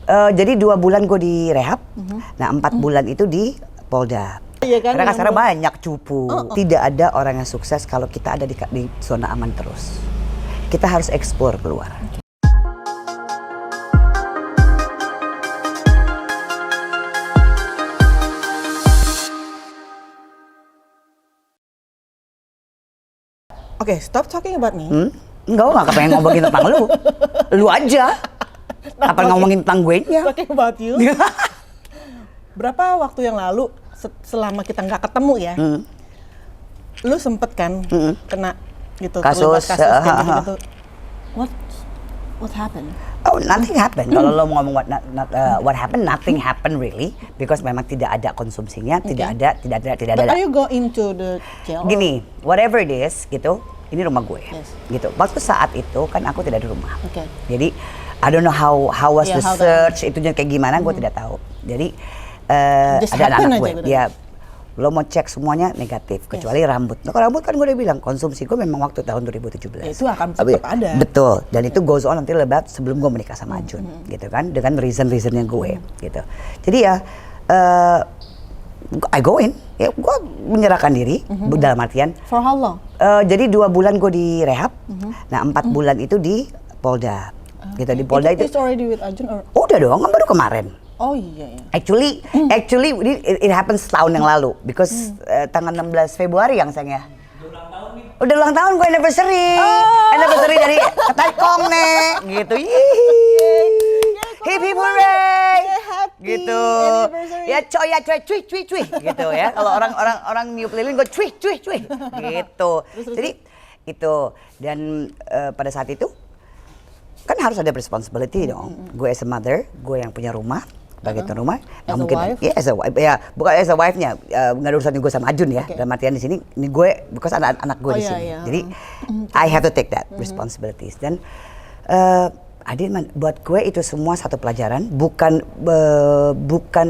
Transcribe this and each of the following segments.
Jadi 2 bulan gue di rehab, nah 4 bulan itu di Polda. Iya kan, karena sekarang banyak cupu. Tidak ada orang yang sukses kalau kita ada di zona aman terus. Kita harus eksplor keluar. Oke, stop talking about me. Enggak, gue gak pengen ngomongin tentang lu. Lu aja. Apa ngomongin tentang gue nya? Talking about you. Berapa waktu yang lalu, selama kita nggak ketemu ya, lu sempet kan kena gitu, kasus kayak gitu. What happened? Oh, nothing happened. Kalau lo ngomong what happened, nothing happened really, because memang tidak ada konsumsinya, tidak ada. But are you go into the jail? Gini, whatever it is, gitu, ini rumah gue, gitu. Waktu saat itu kan aku tidak di rumah, jadi I don't know how was the search, itunya kayak gimana, gue tidak tahu. Jadi ada anak gue, dia lo mau cek semuanya negatif, kecuali rambut. Nah, kalau rambut kan gue udah bilang, konsumsi gue memang waktu tahun 2017. Ya, itu akan tetap ada. Betul, dan itu goes on until about sebelum gue menikah sama Ajun, gitu kan, dengan reasonnya gue, gitu. Jadi ya, I go in, ya gue menyerahkan diri, dalam artian. For how long? Jadi 2 bulan gue di rehab, nah 4 bulan itu di Polda. Gitu, di Polda itu. It's already with Ajun or? Udah dong, kan baru kemarin. Oh iya. Actually it happens setahun yang lalu, because tanggal 16 Februari yang sayangnya. Udah ulang tahun gue, anniversary dari Ketakong nih, gitu. Hip hip hooray, gitu. Ya coy, cuy, gitu ya. Kalau orang niup lilin gue cuy, gitu. Jadi itu, dan pada saat itu kan harus ada responsibility dong. Gue as a mother, gue yang punya rumah, bagian rumah. As a wife? Ya, as a wife. Ya, bukan as a wife-nya. Nggak ada urusan gue sama Ajun ya. Dalam artian di sini, ini gue, because anak gue di sini. Jadi, I have to take that responsibilities. Dan buat gue itu semua satu pelajaran. Bukan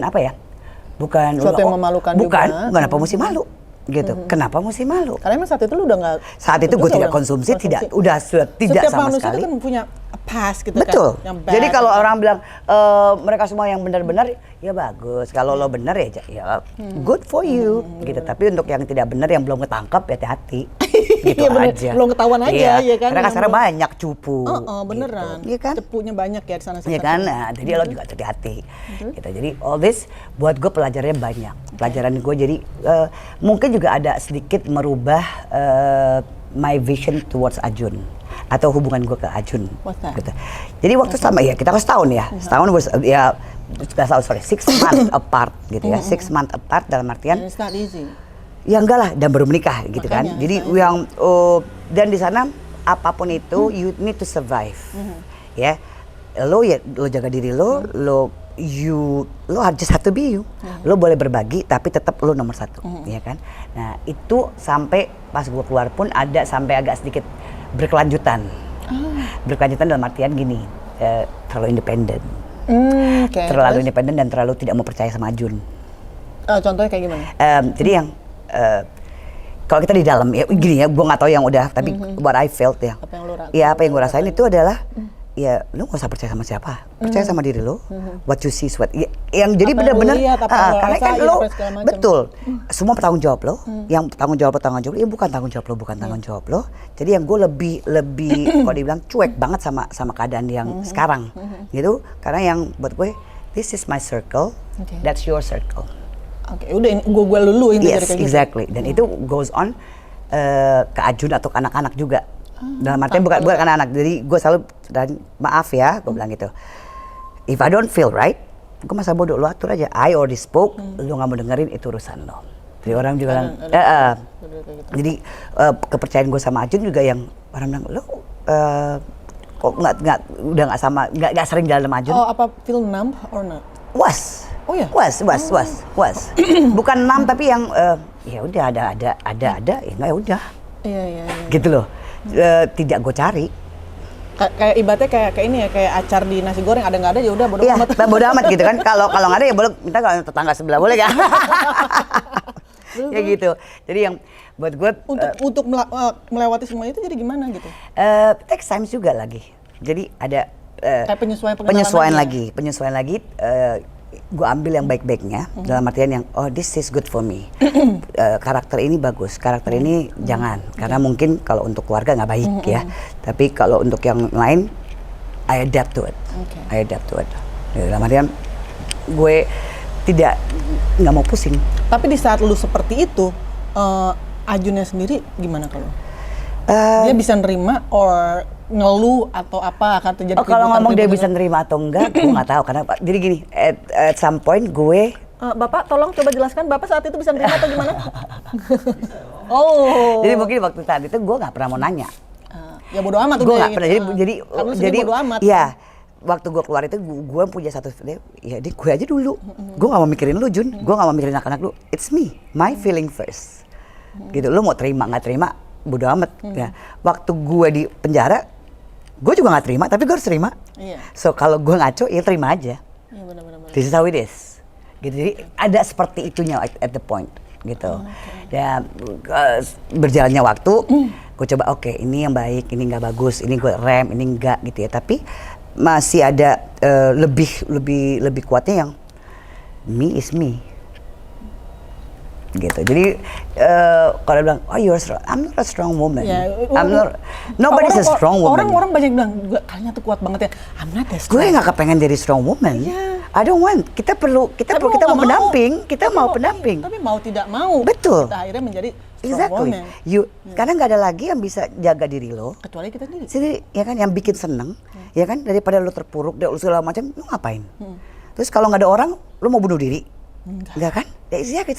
apa ya? Bukan sesuatu yang memalukan juga. Kenapa mesti malu? Gitu. Kenapa mesti malu? Karena emang saat itu lu udah nggak. Saat itu gue tidak konsumsi, tidak tidak setiap sama manusia sekali. Itu kan punya past gitu. Betul. Kan. Yang Jadi kalau orang bilang mereka semua yang benar-benar, ya bagus. Kalau lo benar ya good for you. Gitu. Tapi untuk yang tidak benar, yang belum ketangkap, ya hati-hati. Gitu aja. Belum ketahuan aja, ya kan? Karena sekarang banyak cupu. Beneran. Gitu. Iya kan? Cepunya banyak ya di sana. Iya kan? Nah, jadi lo juga hati-hati. Gitu. Jadi all this buat gue pelajarannya banyak. Pelajaran gue jadi mungkin juga ada sedikit merubah my vision towards Ajun atau hubungan gue ke Ajun. Gitu. Jadi waktu sama ya kita kan setahun ya, setahun ya 6 months apart gitu ya, 6 months apart dalam artian. It's not easy. Ya enggak lah, dan baru menikah gitu. Makanya, kan. Jadi yang dan di sana apapun itu you need to survive. Ya, lo jaga diri lo just have to be you. Lo boleh berbagi tapi tetap lo nomor 1, ya kan? Nah, itu sampai pas gue keluar pun ada sampai agak sedikit berkelanjutan. Berkelanjutan dalam artian gini, terlalu independen. Terlalu independen dan terlalu tidak mau percaya sama Ajun. Contohnya kayak gimana? Jadi yang kalau kita di dalam ya gini ya, gue nggak tahu yang udah, tapi what I felt ya. Apa yang gue rasain itu adalah ya lu gak usah percaya sama siapa, percaya sama diri lo. What you see is what yang jadi benar-benar karena kan lo betul semua bertanggung jawab lo, yang tanggung jawab ya bukan tanggung jawab lo. Jadi yang gue lebih kalau dibilang cuek banget sama keadaan yang sekarang gitu, karena yang buat gue this is my circle, that's your circle. Oke, udah gue lulu ini yes, kayak exactly gitu. Dan itu goes on ke Ajun atau ke anak-anak juga. Dalam artian bukan anak-anak. Jadi gue selalu, dan maaf ya, gue bilang gitu. If I don't feel right, gue masa bodoh, lo atur aja. I already spoke, lo gak mau dengerin, itu urusan lo. Jadi orang juga bilang, jadi kepercayaan gue sama Ajun juga yang orang bilang, lo kok udah nggak sama, nggak sering jalan sama Ajun. Oh, apa feel numb or not? Was. Oh ya. Was. Bukan 6 tapi yang ya udah ada ya nggak ya udah. Iya. Gitu loh. Tidak gue cari. Kayak ibaratnya kayak ini ya, kayak acar di nasi goreng, ada nggak ada ya udah bodo amat. Iya, bodo amat gitu kan. Kalau nggak ada ya boleh minta kalau tetangga sebelah boleh kan. Ya gitu. Jadi yang buat gue untuk melewati semua itu jadi gimana gitu? Takes time juga lagi. Jadi ada kayak penyesuaian lagi. Gue ambil yang baik-baiknya dalam artian yang this is good for me. Karakter ini bagus, karakter ini jangan, karena mungkin kalau untuk keluarga nggak baik ya. Tapi kalau untuk yang lain, I adapt to it. Dalam artian gue nggak mau pusing. Tapi di saat lu seperti itu, Ajunnya sendiri gimana kalau? Dia bisa nerima or ngeluh atau apa akan terjadi? Kalau ngomong dia bisa nerima atau enggak, gue nggak tahu karena jadi gini, at some point gue Bapak tolong coba jelaskan, Bapak saat itu bisa nerima atau gimana? Jadi mungkin waktu saat itu gue nggak pernah mau nanya. Ya bodo amat. Gue nggak pernah. Jadi bodo amat. Ya, waktu gue keluar itu gue punya satu, ya dia gue aja dulu. Gue nggak mau mikirin lu Jun, gue nggak mau mikirin anak-anak lu. It's me, my feeling first. Gitu, lu mau terima nggak terima, bodo amat. Ya, waktu gue di penjara gue juga nggak terima, tapi gue harus terima. So kalau gue ngaco, ya terima aja. Benar. This is how it is. Gitu. Jadi ada seperti itunya at the point, gitu. Dan berjalannya waktu, gue coba ini yang baik, ini nggak bagus, ini gue rem, ini enggak gitu ya. Tapi masih ada lebih kuatnya yang me is me. Gitu. Jadi kalau bilang, you're strong, I'm not a strong woman. Nobody's a strong woman. Orang banyak bilang, kayaknya tuh kuat banget ya. I'm not a strong. Gue nggak kepengen jadi strong woman. I don't want. Kita mau pendamping. Kita mau pendamping. Tapi mau tidak mau. Betul. Kita akhirnya menjadi strong woman. Karena nggak ada lagi yang bisa jaga diri lo. Kecuali kita sendiri. Sendiri, ya kan, yang bikin seneng, ya kan, daripada lo terpuruk, segala macam, lo ngapain? Terus kalau nggak ada orang, lo mau bunuh diri? Enggak kan? Exactly,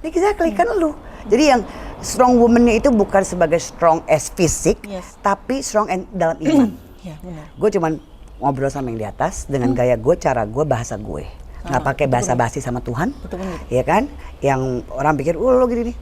exactly kan lu. Jadi yang strong woman-nya itu bukan sebagai strong as fisik, tapi strong dalam iman. Gue cuman ngobrol sama yang di atas dengan gaya gue, cara gue, bahasa gue. Nggak pakai bahasa basi sama Tuhan, ya kan? Yang orang pikir, lo gini nih.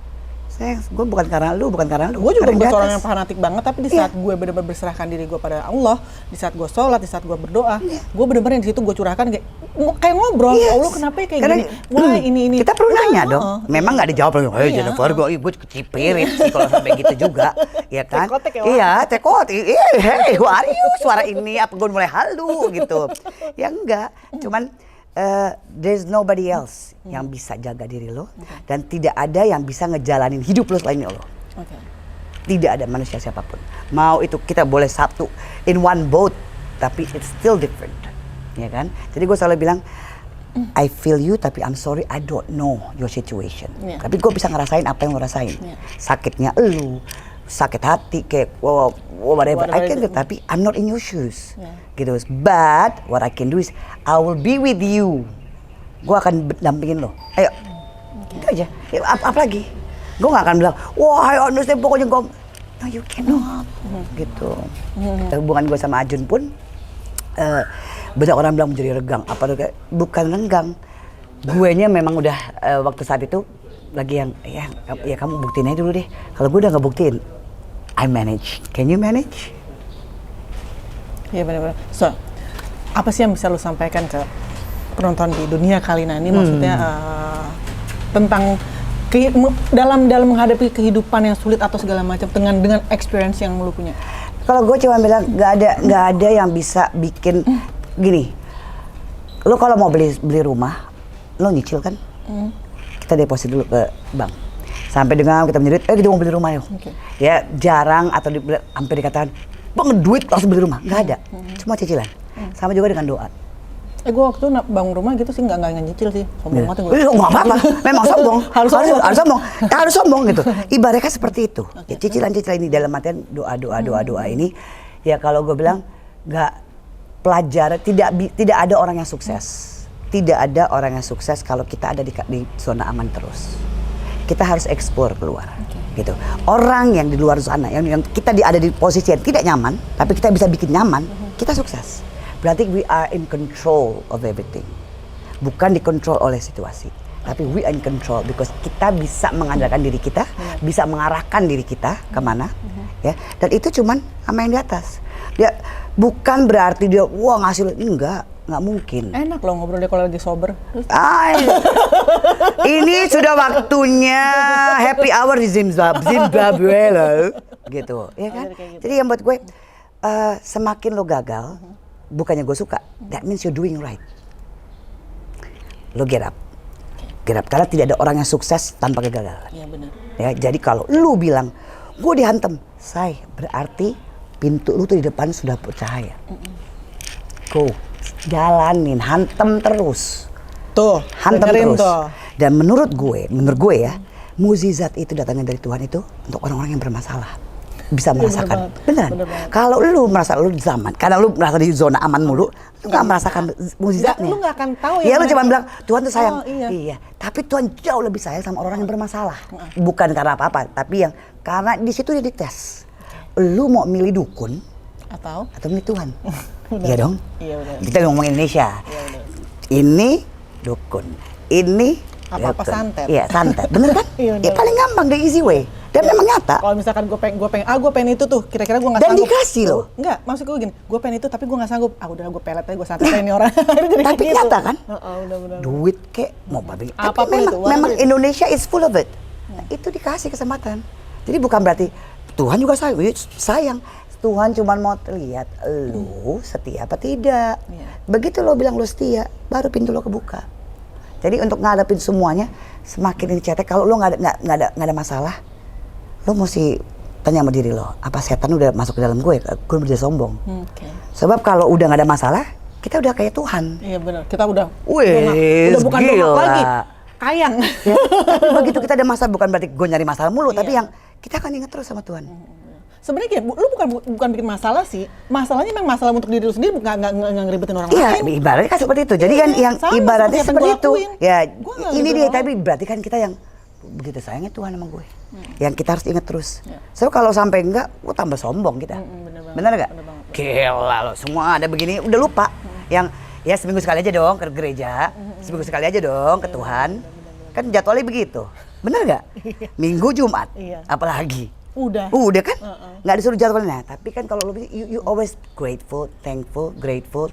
Sayang, gue bukan karena lu. Gue juga bukan orang yang fanatik banget, tapi di saat gue benar-benar berserahkan diri gue pada Allah, di saat gue sholat, di saat gue berdoa, gue benar-benar di situ gue curahkan kayak ngobrol. Allah kenapa kayak gini? Wah ini. Kita perlu nanya dong. Memang nggak dijawab lagi. Jennifer, gue kecipirit sih kalau sampai gitu juga, ya kan? Iya, tekot. Hey, who are you? Suara ini apa gue mulai halu gitu? Ya enggak, cuman there's nobody else yang bisa jaga diri lo, dan tidak ada yang bisa ngejalanin hidup lo selain lo. Tidak ada manusia siapapun. Mau itu kita boleh satu in one boat, tapi it's still different, ya kan? Jadi gue selalu bilang, I feel you, tapi I'm sorry I don't know your situation. Tapi gue bisa ngerasain apa yang lo rasain. Sakitnya lo, sakit hati kayak whatever I can do, tapi I'm not in your shoes. Gitu. But what I can do is I will be with you. Gue akan dampingin lo. Ayo. Itu aja. Ya, apalagi? Gue gak akan bilang, wah I understand pokoknya gue. No, you cannot. Gitu. Hubungan gue sama Ajun pun banyak orang bilang menjadi renggang. Bukan renggang. Guenya memang udah waktu saat itu lagi yang ya kamu buktiin aja dulu deh. Kalau gue udah nggak buktiin, I manage. Can you manage? Iya benar-benar. So, apa sih yang bisa lo sampaikan ke penonton di dunia Kalina ini? Maksudnya tentang dalam menghadapi kehidupan yang sulit atau segala macam dengan experience yang lo punya. Kalau gue cuma bilang nggak ada yang bisa bikin gini. Lo kalau mau beli rumah, lo nyicil kan? Kita deposit dulu ke bank. Sampai dengan kita menjerit, kita mau beli rumah yuk. Ya jarang atau hampir dikatakan, bang duit langsung beli rumah. Nggak ada, cuma cicilan. Sama juga dengan doa. Gue waktu bangun rumah gitu sih nggak nyicil sih, sombong banget gue. Nggak apa-apa, memang sombong. harus sombong, harus sombong gitu. Ibaratnya seperti itu. Ya, cicilan ini dalam artian doa ini. Ya kalau gue bilang nggak pelajaran, tidak ada orang yang sukses. Tidak ada orang yang sukses kalau kita ada di zona aman terus. Kita harus explore keluar, gitu. Orang yang di luar zona, yang kita ada di posisi yang tidak nyaman, tapi kita bisa bikin nyaman, kita sukses. Berarti we are in control of everything. Bukan dikontrol oleh situasi, tapi we are in control because kita bisa mengandalkan diri kita, bisa mengarahkan diri kita kemana, ya. Dan itu cuman sama yang di atas. Dia bukan berarti dia ngasih, enggak mungkin. Enak loh ngobrol dia kalau lagi sober. Ini sudah waktunya happy hour di Zimbabwe loh, gitu, ya kan? Jadi yang buat gue, semakin lo gagal, bukannya gue suka, that means you're doing right. Lo get up. Karena tidak ada orang yang sukses tanpa kegagalan. Iya benar. Ya, jadi kalau lu bilang, gue dihantam, berarti pintu lu tuh di depan sudah bercahaya. Go, jalanin, hantam terus. Tuh, Hantam terus. tuh. Dan menurut gue ya, mukjizat itu datangnya dari Tuhan itu untuk orang-orang yang bermasalah. Bisa merasakan, beneran. Kalau lu merasa lu di zaman, karena lu merasa di zona aman mulu, lu nggak merasakan mukjizatnya. Lu nggak akan tahu ya. Lu cuma bilang Tuhan tuh sayang. Iya. Tapi Tuhan jauh lebih sayang sama orang yang bermasalah. Bukan karena apa-apa, tapi yang karena di situ dia dites. Lu mau milih dukun atau milih Tuhan? Iya dong. Iya benar. Kita ngomong Indonesia. Iya benar. Ini dukun. Ini apa santet. Iya, santet. Bener kan? Iya, ya paling gampang, the easy way. Dan memang nyata. Kalau misalkan gue pengen itu tuh, kira-kira gue nggak Dan sanggup. dikasih loh. Enggak, maksud gue gini, gue pengen itu tapi gue nggak sanggup. Udah gue pelet aja, gue santet ini orang. Jadi Tapi gitu. nyata kan? Benar. Duit kek, mau babi. Tapi Apapun memang itu, Indonesia is full of it. Nah, itu dikasih kesempatan. Jadi bukan berarti Tuhan juga sayang. Tuhan cuma mau lihat lu setia apa tidak. Begitu lo bilang lo setia, baru pintu lo kebuka. Jadi untuk ngadepin semuanya, semakin ini cetek. Kalau lo nggak ada masalah, lo mesti tanya sama diri lo, apa setan udah masuk ke dalam gue udah sombong. Sebab kalau udah nggak ada masalah, kita udah kayak Tuhan. Iya benar, kita udah bukan gila lagi, kayang. Ya, tapi begitu kita ada masalah, bukan berarti gue nyari masalah mulu, tapi yang kita akan ingat terus sama Tuhan. Sebenarnya lu bukan bikin masalah sih, masalahnya memang masalah untuk diri lu sendiri, nggak ngeribetin orang lain. Iya, ibaratnya kan seperti itu. Jadi kan yang ibaratnya seperti itu. Ya, ini dia. Tapi berarti kan kita yang begitu sayangnya Tuhan sama gue. Yang kita harus ingat terus. So kalau sampai enggak, gue tambah sombong kita. Bener nggak? Gila lo, semua ada begini, udah lupa. Yang ya seminggu sekali aja dong ke gereja, seminggu sekali aja dong ke Tuhan. Kan jadwalnya begitu. Bener nggak? Minggu Jumat, apalagi. Udah kan? Nggak disuruh jadwalnya. Tapi kan kalau you always grateful, thankful.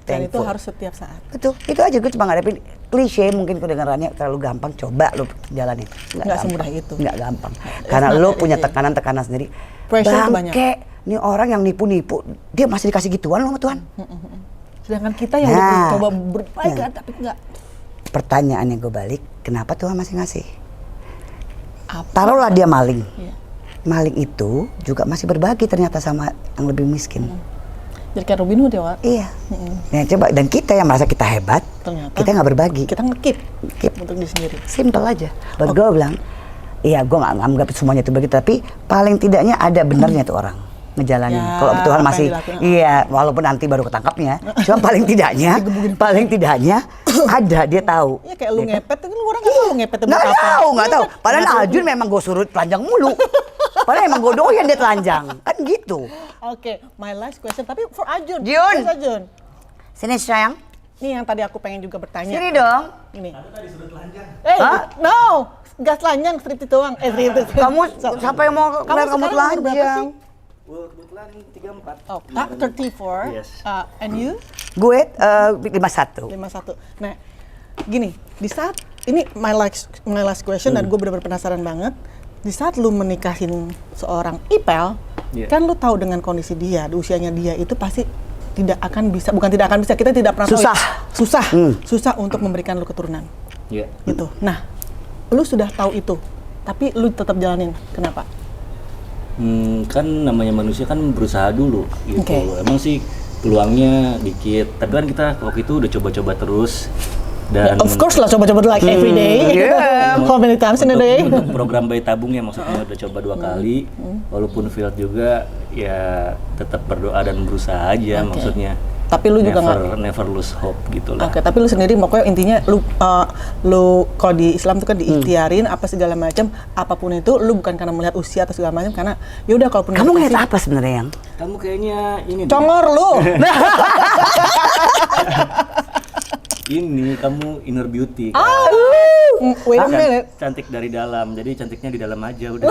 Dan itu harus setiap saat. Betul, itu aja. Gue cuma ngadepin klise, mungkin kedengarannya terlalu gampang. Coba lo jalanin. Nggak semudah itu. Nggak gampang. Karena lo punya tekanan sendiri. Bangke, nih orang yang nipu-nipu, dia masih dikasih gituan lo sama Tuhan. Sedangkan kita yang udah coba berbaik tapi nggak. Pertanyaannya gue balik, kenapa Tuhan masih ngasih? Taruhlah dia maling. Maling itu juga masih berbagi ternyata sama yang lebih miskin. Jadi kayak Robin Hood ya, Wak? Iya. Nah, coba, dan kita yang merasa kita hebat, ternyata kita nggak berbagi. Kita nge-keep untuk diri sendiri. Simple aja. Buat gue bilang, iya gue nggak anggap semuanya itu begitu, tapi paling tidaknya ada benernya tuh orang ngejalanin. Kalau Tuhan masih, iya, walaupun nanti baru ketangkapnya, cuma paling tidaknya ada, dia tahu. Iya kayak lu ngepet, kan lu orang nggak tahu lu ngepet itu apa. Nggak tahu. Padahal Aljun memang gue suruh telanjang mulu. Padahal emang gue doyan dia telanjang, kan gitu. Oke, my last question, tapi for Ajun. Jun. Sini sayang. Nih yang tadi aku pengen juga bertanya. Sini dong. Ini. Aku tadi suruh telanjang. No, gas telanjang, striptease doang. Striptease. Kamu siapa yang mau kamu telanjang? Kebetulan 34. Oh, 34. Yes. And you? Gue 51. 51. Nah, gini, di saat ini my last question dan gue benar-benar penasaran banget. Di saat lu menikahin seorang Ipel, kan lu tahu dengan kondisi dia, di usianya dia itu pasti tidak akan bisa, kita tidak pernah susah untuk memberikan lu keturunan. Iya. Gitu. Nah, lu sudah tahu itu, tapi lu tetap jalanin. Kenapa? Kan namanya manusia kan berusaha dulu gitu. Okay. Emang sih peluangnya dikit, tapi kan kita waktu itu udah coba-coba terus. Dan of course lah coba-coba like every day. How many times in a day? Untuk program bayi tabung ya maksudnya udah coba 2 kali, walaupun failed juga ya tetap berdoa dan berusaha aja maksudnya. Tapi lu juga never lose hope gitu lah. Oke, tapi lu sendiri pokoknya intinya lu kalau di Islam itu kan diikhtiarin apa segala macam, apapun itu lu bukan karena melihat usia atau segala macam, karena ya udah kalaupun kamu ngeliat apa sebenarnya yang? Kamu kayaknya ini congor lu. Ini kamu inner beauty. Wait a minute. Cantik dari dalam, jadi cantiknya di dalam aja udah.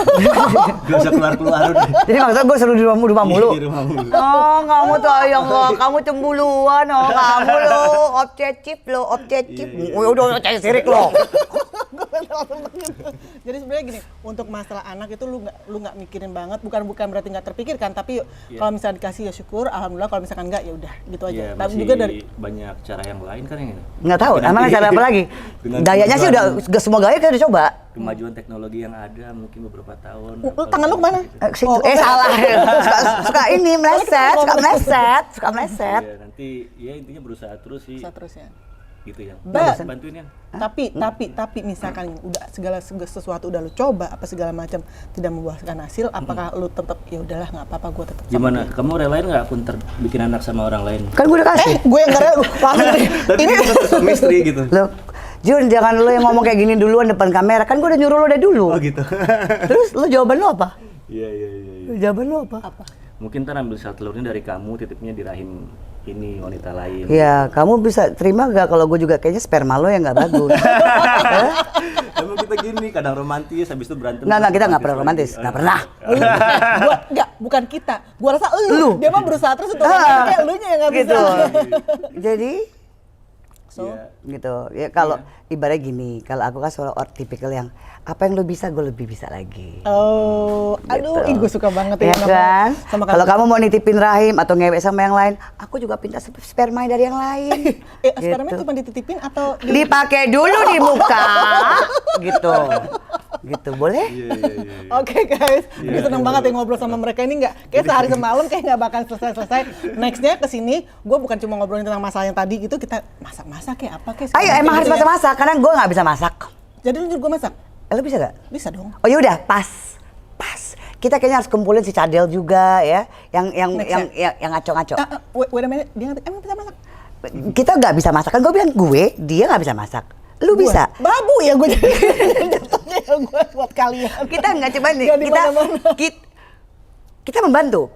Gak usah keluar udah. Jadi maksudnya gue selalu di rumah mulu. Di rumah mulu. Oh, kamu tuh ayang lo, kamu cembuluan, kamu lo, objektif. Udah cari sirik lo. Gue langsung begitu. Jadi sebenarnya gini, untuk masalah anak itu lu nggak mikirin banget, bukan berarti nggak terpikirkan, tapi kalau misalnya dikasih ya syukur, alhamdulillah. Kalau misalkan nggak ya udah gitu aja. Ya, Tapi masih juga dari banyak cara yang lain kan yang Nggak tahu, emang Nanti- cara apa lagi? Dengan Gayanya sih udah, kemajuan- semua gaya kita udah coba. kemajuan teknologi yang ada mungkin beberapa tahun. tangan lu kemana? Situ. Salah. suka ini suka meleset. Ya, nanti ya intinya berusaha terus sih. Seterusnya. Gitu yang. But- Bantuin yang. Tapi misalkan udah segala sesuatu udah lu coba apa segala macam tidak membuahkan hasil, apakah lu tetap ya udahlah nggak apa-apa gue tetap Gimana? Kamu relain nggak aku ntar bikin anak sama orang lain? Kan gue udah kasih. gue yang karena langsung Tapi ini suami istri gitu. Loh, Jun, jangan lu yang ngomong kayak gini duluan depan kamera. Kan gue udah nyuruh lu dari dulu. Oh gitu. Terus lu jawaban lu apa? Iya. Jawaban lu apa? Mungkin ntar ambil sel telurnya dari kamu, titipnya di rahim ini wanita lain. Ya, kamu bisa terima gak kalau gue juga kayaknya sperma lo yang gak bagus? Emang kita gini, kadang romantis, habis itu berantem. Nggak, kita nggak lagi. pernah romantis. Nggak pernah. gua enggak, bukan kita. Gua rasa lu. Dia mah berusaha terus untuk kayak elunya yang enggak bisa. Gitu. Jadi, So, gitu. Ya kalau ibaratnya gini, kalau aku kan soal tipikal yang apa yang lo bisa, gue lebih bisa lagi. aduh, Gitu. gue suka banget Ya kan? sama Kalau kamu mau nitipin rahim atau ngewek sama yang lain, aku juga pinta sperma dari yang lain. sperma Gitu. cuma dititipin atau Dipakai dulu di muka, gitu. Gitu, boleh? Iya. Oke guys, gue seneng banget ya ngobrol sama mereka ini kayak sehari semalam kayak nggak bakal selesai. Nextnya kesini, gue bukan cuma ngobrolin tentang masalah yang tadi gitu, kita masak kayak apa kayak. Ayo, emang harus masak-masak, karena gue nggak bisa masak. Jadi lu nyuruh gue masak? Lo bisa gak? Bisa dong. Oh yaudah, pas. Kita kayaknya harus kumpulin si Cadel juga ya, yang ngaco-ngaco. Wait a minute, dia emang bisa masak? Kita nggak bisa masak, kan gue bilang dia nggak bisa masak. Lu bisa. Babu ya gue jadi jatuhnya ya gue buat kalian. Kita nggak coba nih, Nggak di mana-mana. kita membantu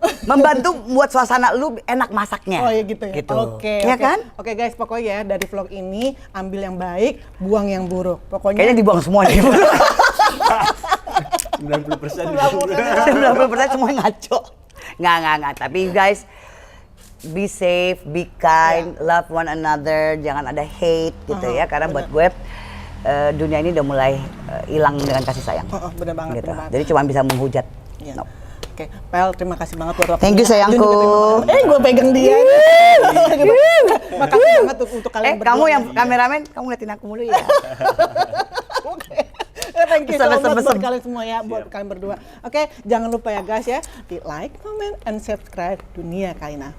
buat suasana lu enak masaknya. Oh ya gitu ya. Oke. Ya kan? Oke guys, pokoknya ya dari vlog ini ambil yang baik, buang yang buruk. Pokoknya Kayaknya dibuang semua nih. 90%. 90% semua ngaco. Nggak. Tapi guys, be safe, be kind, love one another, jangan ada hate gitu ya. Karena buat gue dunia ini udah mulai hilang dengan kasih sayang. Bener banget, Gitu. bener banget. Jadi cuma bisa menghujat. Iya. No. Oke, Pel, terima kasih banget buat waktunya. Thank you, sayangku. Jun juga terima kasih. Gue pegang dia. Makasih banget untuk kalian berdua. Kamu yang kameramen, kamu ngeliatin aku mulu ya. Oke. Thank you so much Besar-besar. buat kalian semua ya, buat kalian berdua. Oke, jangan lupa ya guys ya, di like, comment, and subscribe Dunia Kalina.